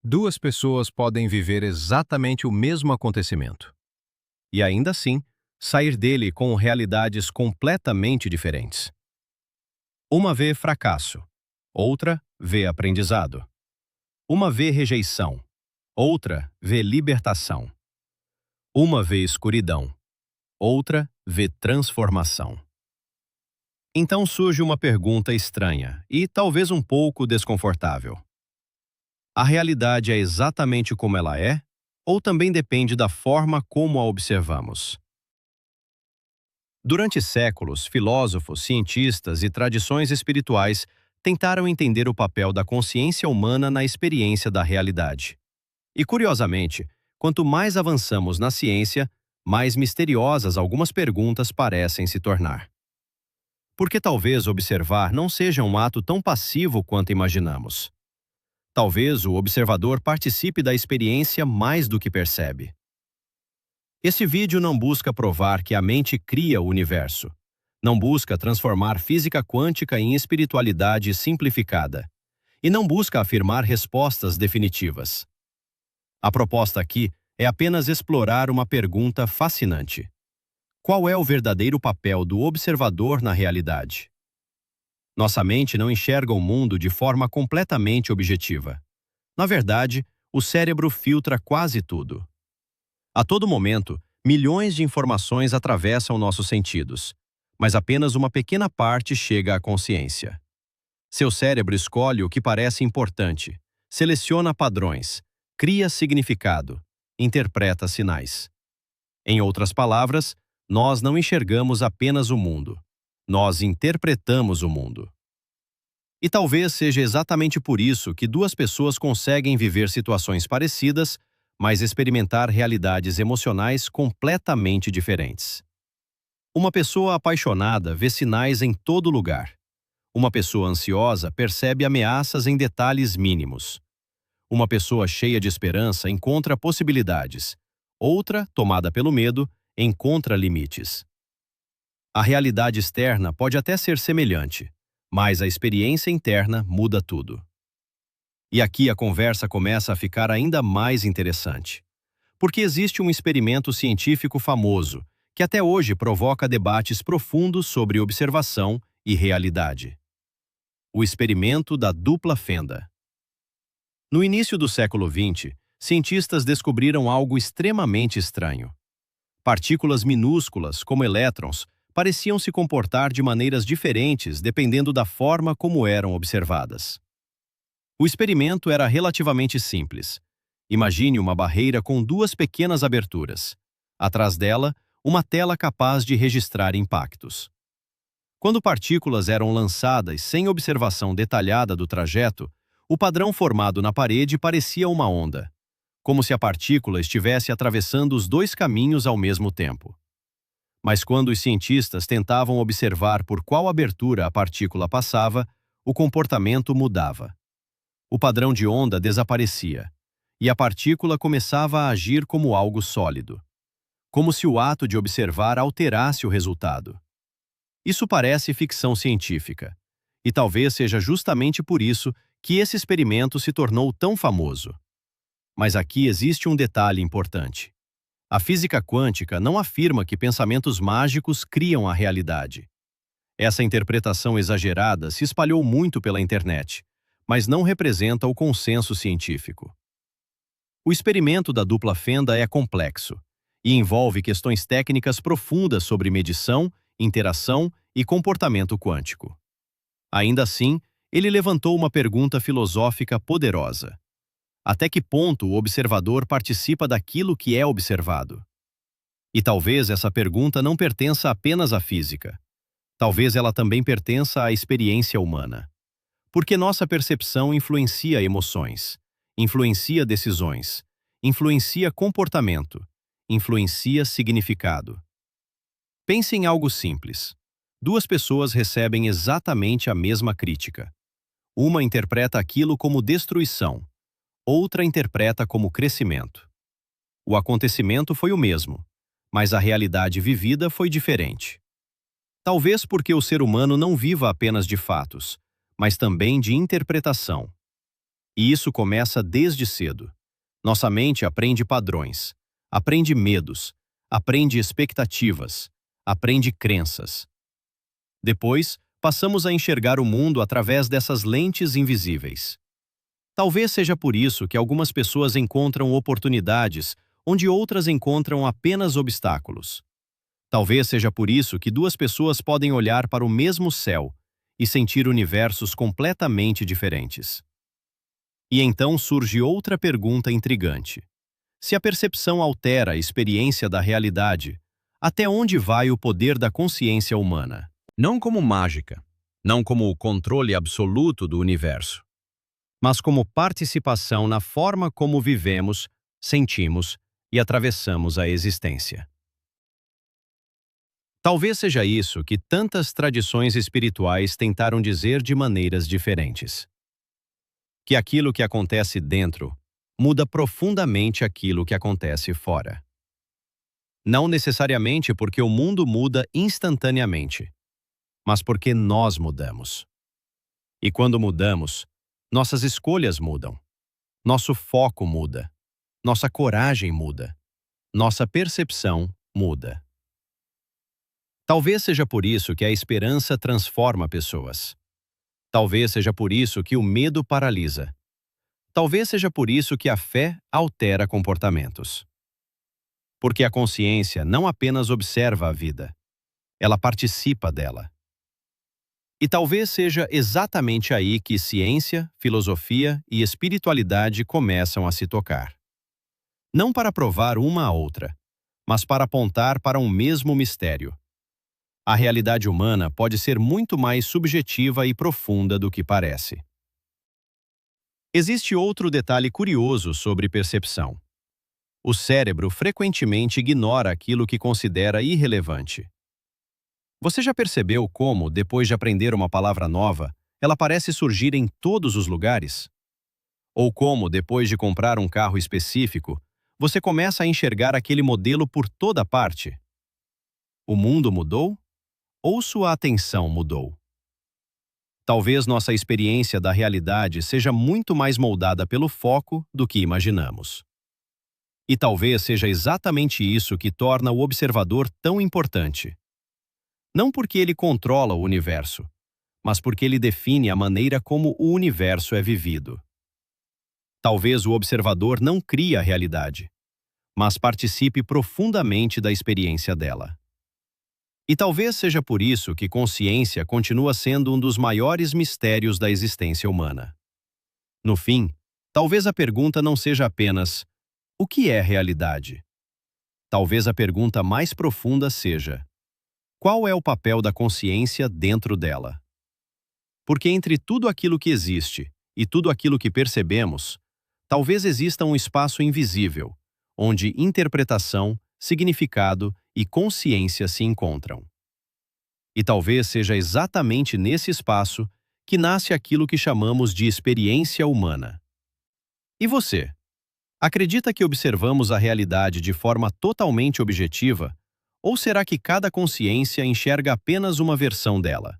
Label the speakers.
Speaker 1: Duas pessoas podem viver exatamente o mesmo acontecimento e, ainda assim, sair dele com realidades completamente diferentes. Uma vê fracasso, outra vê aprendizado. Uma vê rejeição, outra vê libertação. Uma vê escuridão, outra vê transformação. Então surge uma pergunta estranha e talvez um pouco desconfortável. A realidade é exatamente como ela é, ou também depende da forma como a observamos? Durante séculos, filósofos, cientistas e tradições espirituais tentaram entender o papel da consciência humana na experiência da realidade. E, curiosamente, quanto mais avançamos na ciência, mais misteriosas algumas perguntas parecem se tornar. Porque talvez observar não seja um ato tão passivo quanto imaginamos. Talvez o observador participe da experiência mais do que percebe. Esse vídeo não busca provar que a mente cria o universo. Não busca transformar física quântica em espiritualidade simplificada. E não busca afirmar respostas definitivas. A proposta aqui é apenas explorar uma pergunta fascinante. Qual é o verdadeiro papel do observador na realidade? Nossa mente não enxerga o mundo de forma completamente objetiva. Na verdade, o cérebro filtra quase tudo. A todo momento, milhões de informações atravessam nossos sentidos, mas apenas uma pequena parte chega à consciência. Seu cérebro escolhe o que parece importante, seleciona padrões, cria significado, interpreta sinais. Em outras palavras, nós não enxergamos apenas o mundo. Nós interpretamos o mundo. E talvez seja exatamente por isso que duas pessoas conseguem viver situações parecidas, mas experimentar realidades emocionais completamente diferentes. Uma pessoa apaixonada vê sinais em todo lugar. Uma pessoa ansiosa percebe ameaças em detalhes mínimos. Uma pessoa cheia de esperança encontra possibilidades. Outra, tomada pelo medo, encontra limites. A realidade externa pode até ser semelhante, mas a experiência interna muda tudo. E aqui a conversa começa a ficar ainda mais interessante. Porque existe um experimento científico famoso, que até hoje provoca debates profundos sobre observação e realidade. O experimento da dupla fenda. No início do século XX, cientistas descobriram algo extremamente estranho. Partículas minúsculas, como elétrons, pareciam se comportar de maneiras diferentes dependendo da forma como eram observadas. O experimento era relativamente simples. Imagine uma barreira com duas pequenas aberturas. Atrás dela, uma tela capaz de registrar impactos. Quando partículas eram lançadas sem observação detalhada do trajeto, o padrão formado na parede parecia uma onda, como se a partícula estivesse atravessando os dois caminhos ao mesmo tempo. Mas quando os cientistas tentavam observar por qual abertura a partícula passava, o comportamento mudava. O padrão de onda desaparecia, e a partícula começava a agir como algo sólido, como se o ato de observar alterasse o resultado. Isso parece ficção científica, e talvez seja justamente por isso que esse experimento se tornou tão famoso. Mas aqui existe um detalhe importante. A física quântica não afirma que pensamentos mágicos criam a realidade. Essa interpretação exagerada se espalhou muito pela internet, mas não representa o consenso científico. O experimento da dupla fenda é complexo e envolve questões técnicas profundas sobre medição, interação e comportamento quântico. Ainda assim, ele levantou uma pergunta filosófica poderosa. Até que ponto o observador participa daquilo que é observado? E talvez essa pergunta não pertença apenas à física. Talvez ela também pertença à experiência humana. Porque nossa percepção influencia emoções, influencia decisões, influencia comportamento, influencia significado. Pense em algo simples. Duas pessoas recebem exatamente a mesma crítica. Uma interpreta aquilo como destruição, outra interpreta como crescimento. O acontecimento foi o mesmo, mas a realidade vivida foi diferente. Talvez porque o ser humano não viva apenas de fatos, mas também de interpretação. E isso começa desde cedo. Nossa mente aprende padrões, aprende medos, aprende expectativas, aprende crenças. Depois, passamos a enxergar o mundo através dessas lentes invisíveis. Talvez seja por isso que algumas pessoas encontram oportunidades onde outras encontram apenas obstáculos. Talvez seja por isso que duas pessoas podem olhar para o mesmo céu e sentir universos completamente diferentes. E então surge outra pergunta intrigante. Se a percepção altera a experiência da realidade, até onde vai o poder da consciência humana? Não como mágica, não como o controle absoluto do universo, mas como participação na forma como vivemos, sentimos e atravessamos a existência. Talvez seja isso que tantas tradições espirituais tentaram dizer de maneiras diferentes. Que aquilo que acontece dentro muda profundamente aquilo que acontece fora. Não necessariamente porque o mundo muda instantaneamente, mas porque nós mudamos. E quando mudamos, nossas escolhas mudam, nosso foco muda, nossa coragem muda, nossa percepção muda. Talvez seja por isso que a esperança transforma pessoas. Talvez seja por isso que o medo paralisa. Talvez seja por isso que a fé altera comportamentos. Porque a consciência não apenas observa a vida, ela participa dela. E talvez seja exatamente aí que ciência, filosofia e espiritualidade começam a se tocar. Não para provar uma à outra, mas para apontar para um mesmo mistério. A realidade humana pode ser muito mais subjetiva e profunda do que parece. Existe outro detalhe curioso sobre percepção. O cérebro frequentemente ignora aquilo que considera irrelevante. Você já percebeu como, depois de aprender uma palavra nova, ela parece surgir em todos os lugares? Ou como, depois de comprar um carro específico, você começa a enxergar aquele modelo por toda parte? O mundo mudou? Ou sua atenção mudou? Talvez nossa experiência da realidade seja muito mais moldada pelo foco do que imaginamos. E talvez seja exatamente isso que torna o observador tão importante. Não porque ele controla o universo, mas porque ele define a maneira como o universo é vivido. Talvez o observador não crie a realidade, mas participe profundamente da experiência dela. E talvez seja por isso que consciência continua sendo um dos maiores mistérios da existência humana. No fim, talvez a pergunta não seja apenas: o que é realidade? Talvez a pergunta mais profunda seja: qual é o papel da consciência dentro dela? Porque entre tudo aquilo que existe e tudo aquilo que percebemos, talvez exista um espaço invisível, onde interpretação, significado e consciência se encontram. E talvez seja exatamente nesse espaço que nasce aquilo que chamamos de experiência humana. E você? Acredita que observamos a realidade de forma totalmente objetiva? Ou será que cada consciência enxerga apenas uma versão dela?